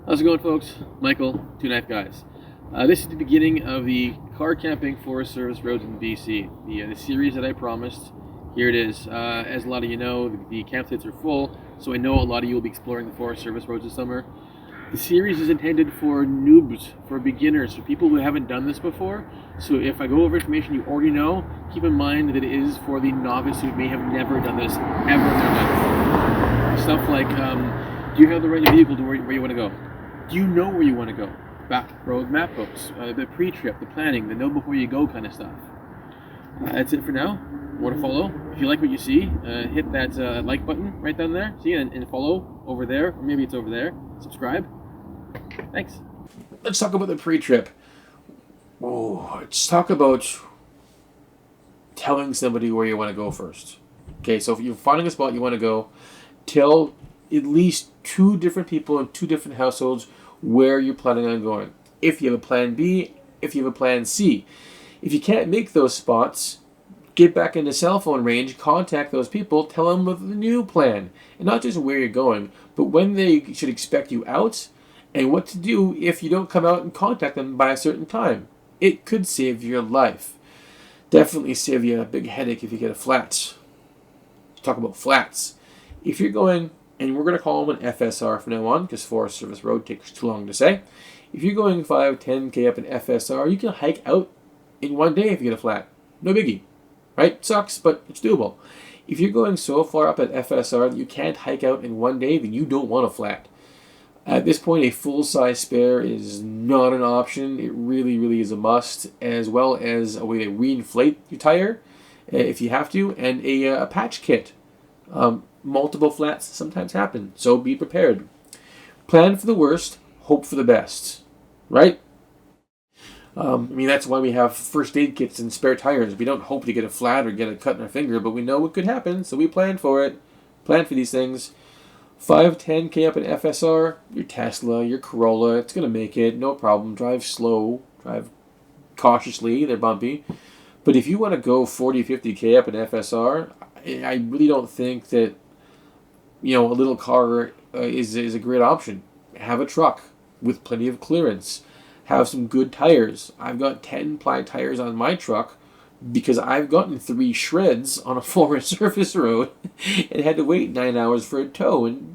How's it going, folks? Michael, Two Knife Guys. This is the beginning of the car camping Forest Service roads in BC. The series that I promised. Here it is. As a lot of you know, the campsites are full, so I know a lot of you will be exploring the Forest Service roads this summer. The series is intended for noobs, for beginners, for people who haven't done this before. So if I go over information you already know, keep in mind that it is for the novice who may have never done this ever in their life. Stuff like, do you have the right vehicle to where you want to go? Do you know where you want to go? Back road map books, the pre-trip, the planning, the know before you go kind of stuff. That's it for now. More to follow. If you like what you see, hit that like button right down there. See, and follow over there, or maybe it's over there. Subscribe. Thanks. Let's talk about the pre-trip. Let's talk about telling somebody where you want to go first. Okay, so if you're finding a spot you want to go, tell at least two different people in two different households where you're planning on going. If you have a plan B, if you have a plan C. If you can't make those spots, get back into cell phone range, contact those people, tell them of the new plan. And not just where you're going, but when they should expect you out and what to do if you don't come out and contact them by a certain time. It could save your life. Definitely save you a big headache if you get a flat. Talk about flats. If you're going, and we're going to call them an FSR from now on because Forest Service Road takes too long to say. If you're going 5, 10K up an FSR, you can hike out in one day if you get a flat. No biggie. Right? Sucks, but it's doable. If you're going so far up at FSR that you can't hike out in one day, then you don't want a flat. At this point, a full-size spare is not an option. It really, really is a must, as well as a way to reinflate your tire if you have to, and a patch kit. Multiple flats sometimes happen, so be prepared. Plan for the worst, hope for the best, right? That's why we have first aid kits and spare tires. We don't hope to get a flat or get a cut in our finger, but we know what could happen, so we plan for it. Plan for these things. 5, 10K up an FSR, your Tesla, your Corolla, it's going to make it, no problem. Drive slow, drive cautiously, they're bumpy. But if you want to go 40, 50K up an FSR, I really don't think that a little car is a great option. Have a truck with plenty of clearance. Have some good tires. I've got 10-ply tires on my truck because I've gotten 3 shreds on a Forest Service road and had to wait 9 hours for a tow and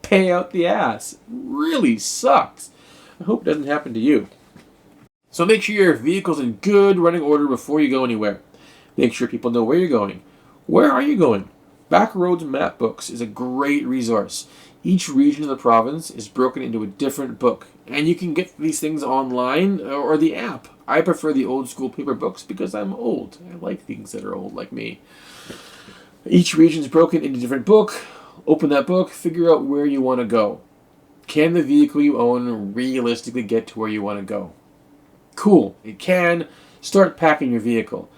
pay out the ass. Really sucks. I hope it doesn't happen to you. So make sure your vehicle's in good running order before you go anywhere. Make sure people know where you're going. Where are you going? Backroads Map Books is a great resource. Each region of the province is broken into a different book, and you can get these things online or the app. I prefer the old school paper books because I'm old. I like things that are old like me. Each region is broken into a different book. Open that book, figure out where you want to go. Can the vehicle you own realistically get to where you want to go? Cool, it can. Start packing your vehicle.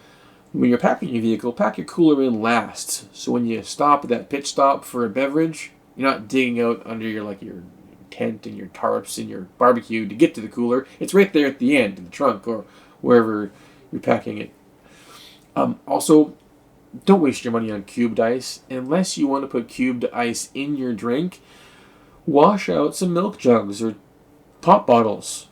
When you're packing your vehicle, pack your cooler in last. So when you stop at that pit stop for a beverage, you're not digging out under your tent and your tarps and your barbecue to get to the cooler. It's right there at the end, in the trunk or wherever you're packing it. Also, don't waste your money on cubed ice. Unless you want to put cubed ice in your drink, wash out some milk jugs or pop bottles.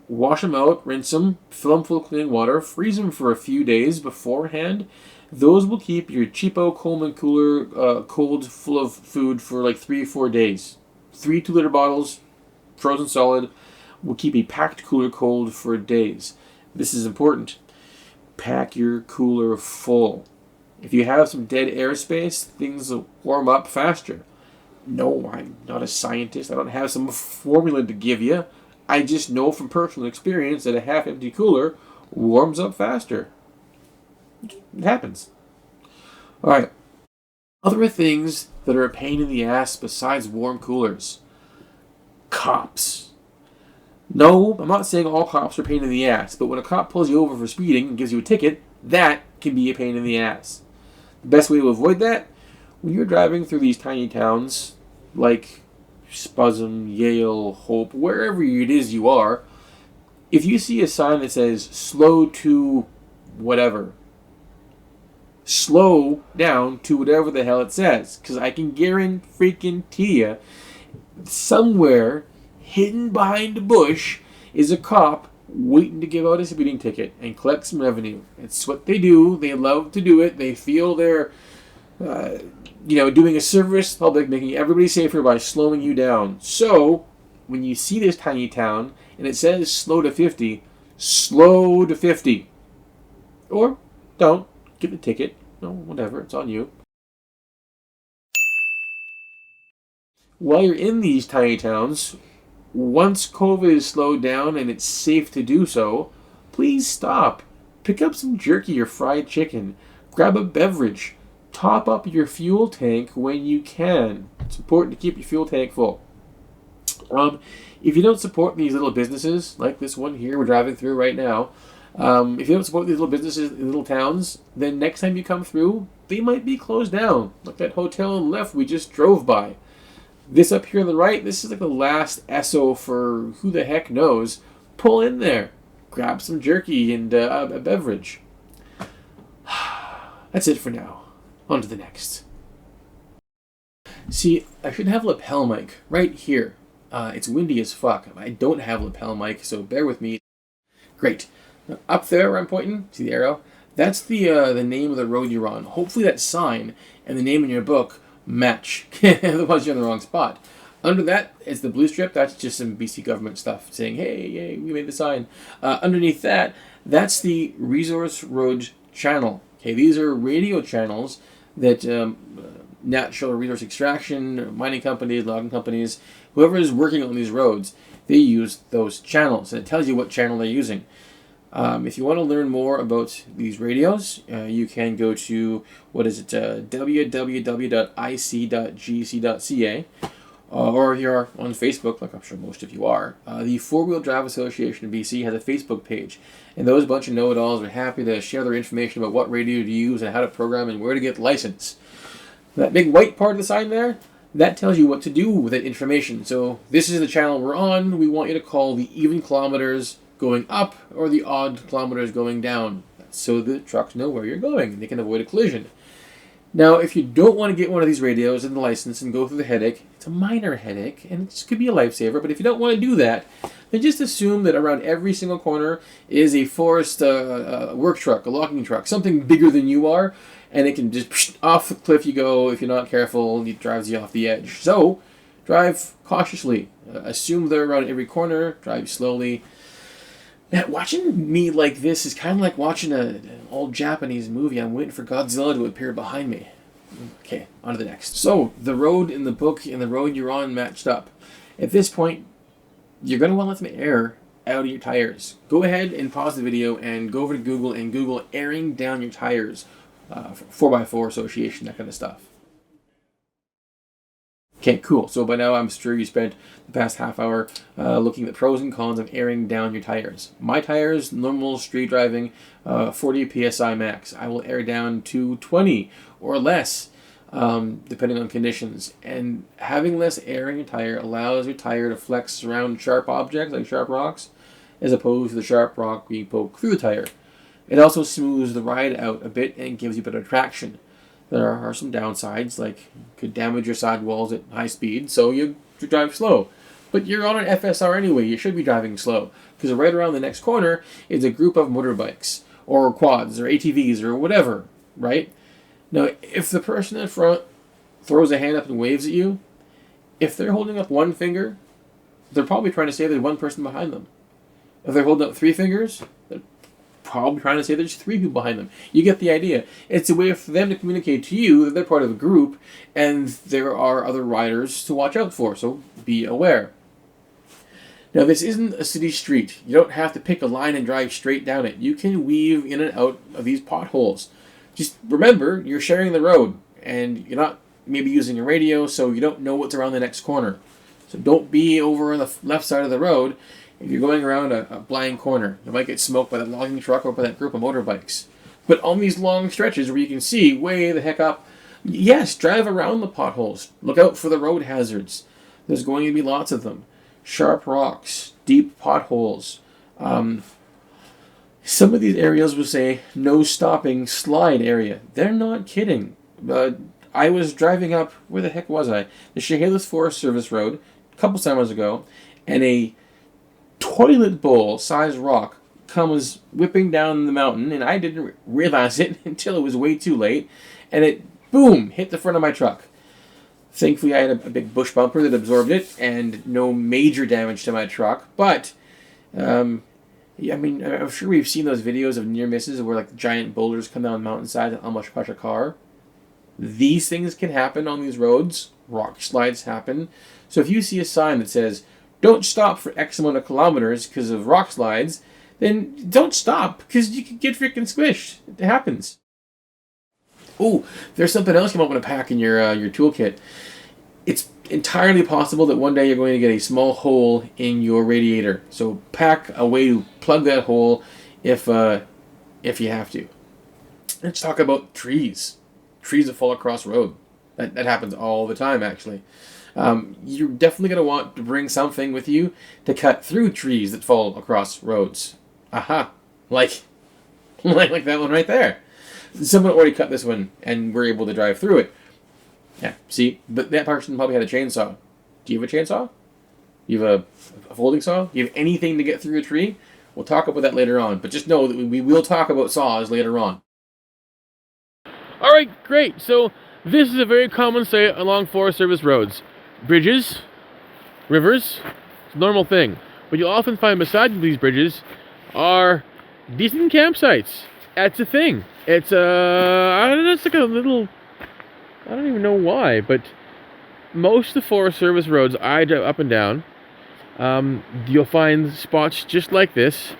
Wash them out, rinse them, fill them full of clean water, freeze them for a few days beforehand. Those will keep your cheapo Coleman cooler cold, full of food for like 3 or 4 days. 3 2-liter bottles, frozen solid, will keep a packed cooler cold for days. This is important. Pack your cooler full. If you have some dead airspace, things will warm up faster. No, I'm not a scientist. I don't have some formula to give you. I just know from personal experience that a half-empty cooler warms up faster. It happens. Alright. Other things that are a pain in the ass besides warm coolers. Cops. No, I'm not saying all cops are a pain in the ass, but when a cop pulls you over for speeding and gives you a ticket, that can be a pain in the ass. The best way to avoid that, when you're driving through these tiny towns, like Spuzzum, Yale, Hope, wherever it is you are, if you see a sign that says slow to whatever, slow down to whatever the hell it says. Because I can guarantee you, somewhere hidden behind a bush is a cop waiting to give out a speeding ticket and collect some revenue. It's what they do. They love to do it. They feel they're, doing a service to the public, making everybody safer by slowing you down. So, when you see this tiny town and it says slow to 50, slow to 50. Or don't. Get the ticket. No, whatever. It's on you. While you're in these tiny towns, once COVID is slowed down and it's safe to do so, please stop. Pick up some jerky or fried chicken. Grab a beverage. Top up your fuel tank when you can. It's important to keep your fuel tank full. If you don't support these little businesses, like this one here we're driving through right now, if you don't support these little businesses in little towns, then next time you come through, they might be closed down. Like that hotel on the left we just drove by. This up here on the right, this is like the last Esso for who the heck knows. Pull in there. Grab some jerky and a beverage. That's it for now. On to the next. See, I should have a lapel mic right here. It's windy as fuck. I don't have a lapel mic, so bear with me. Great. Now, up there where I'm pointing, see the arrow? That's the name of the road you're on. Hopefully that sign and the name in your book match. Otherwise you're in the wrong spot. Under that is the blue strip. That's just some BC government stuff saying, hey, we made the sign. Underneath that, that's the Resource Road channel. Okay, these are radio channels that natural resource extraction, mining companies, logging companies, whoever is working on these roads, they use those channels. And it tells you what channel they're using. If you want to learn more about these radios, you can go to, www.ic.gc.ca, or if you're on Facebook, like I'm sure most of you are, the Four-Wheel Drive Association of BC has a Facebook page, and those bunch of know-it-alls are happy to share their information about what radio to use and how to program and where to get the license. That big white part of the sign there, that tells you what to do with that information. So this is the channel we're on. We want you to call the even kilometers going up or the odd kilometers going down, so the trucks know where you're going and they can avoid a collision. Now, if you don't want to get one of these radios and the license and go through the headache, it's a minor headache and it could be a lifesaver, but if you don't want to do that, then just assume that around every single corner is a Forrest work truck, a logging truck, something bigger than you are, and it can just off the cliff you go. If you're not careful, it drives you off the edge. So drive cautiously. Assume they're around every corner. Drive slowly. Man, watching me like this is kind of like watching an old Japanese movie. I'm waiting for Godzilla to appear behind me. Okay, on to the next. So, the road in the book and the road you're on matched up. At this point, you're going to want to let some air out of your tires. Go ahead and pause the video and go over to Google and Google airing down your tires. 4x4 association, that kind of stuff. Okay, cool. So by now I'm sure you spent the past half hour looking at the pros and cons of airing down your tires. My tires, normal street driving, 40 psi max. I will air down to 20 or less, depending on conditions. And having less air in your tire allows your tire to flex around sharp objects like sharp rocks, as opposed to the sharp rock being poked through the tire. It also smooths the ride out a bit and gives you better traction. There are some downsides, like could damage your sidewalls at high speed, so you drive slow. But you're on an FSR anyway, you should be driving slow, because right around the next corner is a group of motorbikes, or quads, or ATVs, or whatever, right? Now, if the person in front throws a hand up and waves at you, if they're holding up one finger, they're probably trying to say there's one person behind them. If they're holding up three fingers, they're probably trying to say there's three people behind them. You get the idea. It's a way for them to communicate to you that they're part of a group and there are other riders to watch out for, so be aware. Now, this isn't a city street. You don't have to pick a line and drive straight down it. You can weave in and out of these potholes. Just remember, you're sharing the road and you're not maybe using a radio, so you don't know what's around the next corner. So don't be over on the left side of the road. If you're going around a blind corner, you might get smoked by that logging truck or by that group of motorbikes. But on these long stretches where you can see way the heck up, yes, drive around the potholes. Look out for the road hazards. There's going to be lots of them. Sharp rocks, deep potholes. Some of these areas will say, no stopping slide area. They're not kidding. I was driving up, where the heck was I? The Chehalis Forest Service Road, a couple summers ago, and a toilet bowl sized rock comes whipping down the mountain, and I didn't realize it until it was way too late, and it, boom, hit the front of my truck. Thankfully, I had a big bush bumper that absorbed it, and no major damage to my truck, but, yeah, I mean, I'm sure we've seen those videos of near misses where, like, giant boulders come down the mountainside and almost crush a car. These things can happen on these roads. Rock slides happen. So if you see a sign that says, don't stop for X amount of kilometers because of rock slides, then don't stop, because you could get freaking squished. It happens. Oh, there's something else you might want to pack in your toolkit. It's entirely possible that one day you're going to get a small hole in your radiator. So pack a way to plug that hole if you have to. Let's talk about trees. Trees that fall across road. That happens all the time, actually. You're definitely going to want to bring something with you to cut through trees that fall across roads. Aha. Like that one right there. Someone already cut this one, and we're able to drive through it. Yeah, see? But that person probably had a chainsaw. Do you have a chainsaw? You have a folding saw? Do you have anything to get through a tree? We'll talk about that later on. But just know that we will talk about saws later on. Alright, great. So, this is a very common sight along Forest Service roads. Bridges, rivers, it's a normal thing. What you'll often find beside these bridges are decent campsites. That's a thing. It's I don't know, it's like a little, I don't even know why, but most of the Forest Service roads I drive up and down, you'll find spots just like this,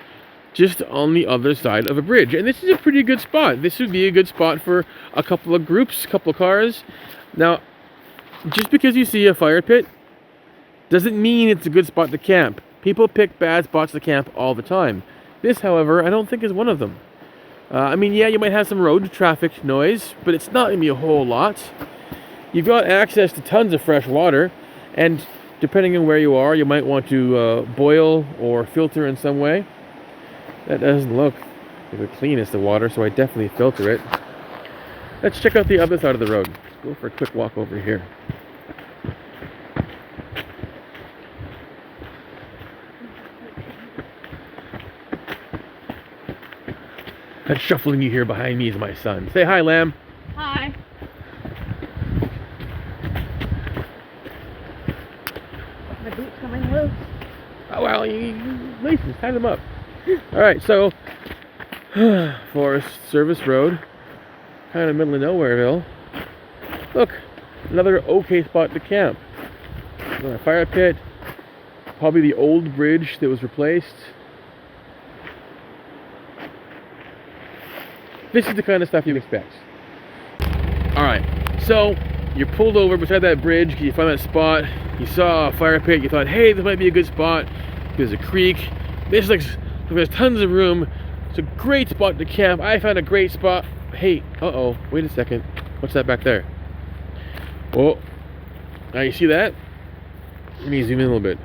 just on the other side of a bridge. And this is a pretty good spot. This would be a good spot for a couple of groups, a couple of cars. Now, just because you see a fire pit doesn't mean it's a good spot to camp. People pick bad spots to camp all the time. This, however, I don't think is one of them. I mean, yeah, you might have some road traffic noise, but it's not going to be a whole lot. You've got access to tons of fresh water, and depending on where you are, you might want to boil or filter in some way. That doesn't look the cleanest of water, so I definitely filter it. Let's check out the other side of the road. Go for a quick walk over here. That shuffling you hear behind me is my son. Say hi, Lamb. Hi. My boots coming loose. Oh, well, laces, tie them up. Alright, so, Forest Service Road, kind of middle of Nowhereville. Look, another okay spot to camp. A fire pit, probably the old bridge that was replaced. This is the kind of stuff you expect. Alright, so you pulled over beside that bridge, you find that spot, you saw a fire pit, you thought, hey, this might be a good spot. There's a creek. There's tons of room. It's a great spot to camp. I found a great spot. Hey, uh-oh, wait a second. What's that back there? Oh, now you see that? Let me zoom in a little bit.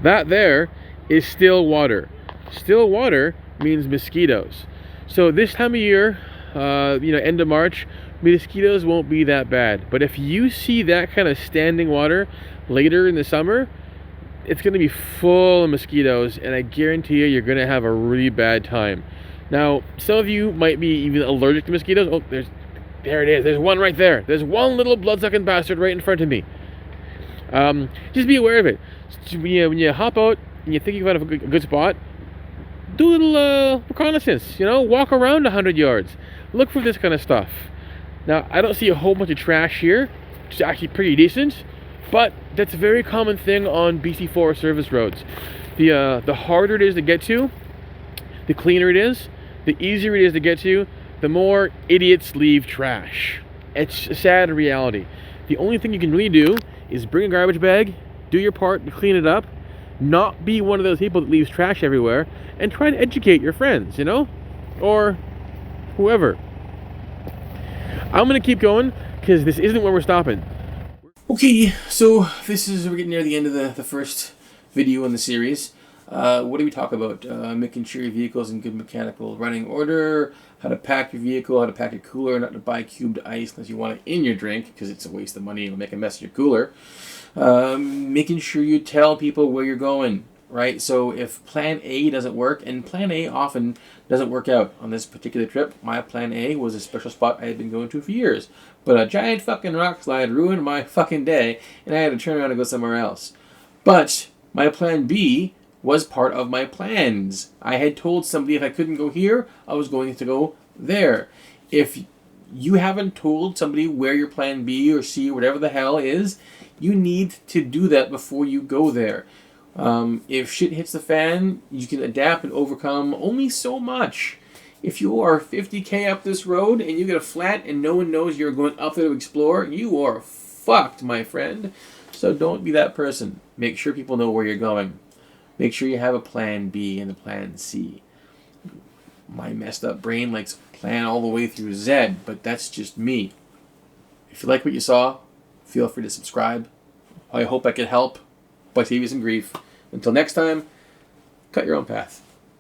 That there is still water. Still water means mosquitoes. So this time of year, end of March, mosquitoes won't be that bad. But if you see that kind of standing water later in the summer, it's going to be full of mosquitoes, and I guarantee you're going to have a really bad time. Now, some of you might be even allergic to mosquitoes. Oh, there it is. There's one right there. There's one little blood-sucking bastard right in front of me. Just be aware of it. So when you hop out and you think you found a good spot, do a little reconnaissance. Walk around 100 yards. Look for this kind of stuff. Now, I don't see a whole bunch of trash here, which is actually pretty decent, but that's a very common thing on BC Forest Service roads. The harder it is to get to, the cleaner it is, the easier it is to get to, the more idiots leave trash. It's a sad reality. The only thing you can really do is bring a garbage bag, do your part to clean it up, not be one of those people that leaves trash everywhere, and try to educate your friends, or whoever. I'm gonna keep going because this isn't where we're stopping. Okay, so we're getting near the end of the first video in the series. What do we talk about? Making sure your vehicle's in good mechanical running order, how to pack your vehicle, how to pack your cooler, not to buy cubed ice unless you want it in your drink because it's a waste of money, it'll make a mess of your cooler. Making sure you tell people where you're going, right? So if plan A doesn't work, and plan A often doesn't work out on this particular trip, my plan A was a special spot I had been going to for years. But a giant fucking rock slide ruined my fucking day, and I had to turn around and go somewhere else. But my plan B was part of my plans. I had told somebody if I couldn't go here, I was going to go there. If you haven't told somebody where your plan B or C or whatever the hell is, you need to do that before you go there. If shit hits the fan, you can adapt and overcome only so much. If you are 50k up this road and you get a flat and no one knows you're going up there to explore, you are fucked, my friend. So don't be that person. Make sure people know where you're going. Make sure you have a plan B and a plan C. My messed up brain likes plan all the way through Z, but that's just me. If you like what you saw, feel free to subscribe. I hope I could help by saving you some grief. Until next time, cut your own path.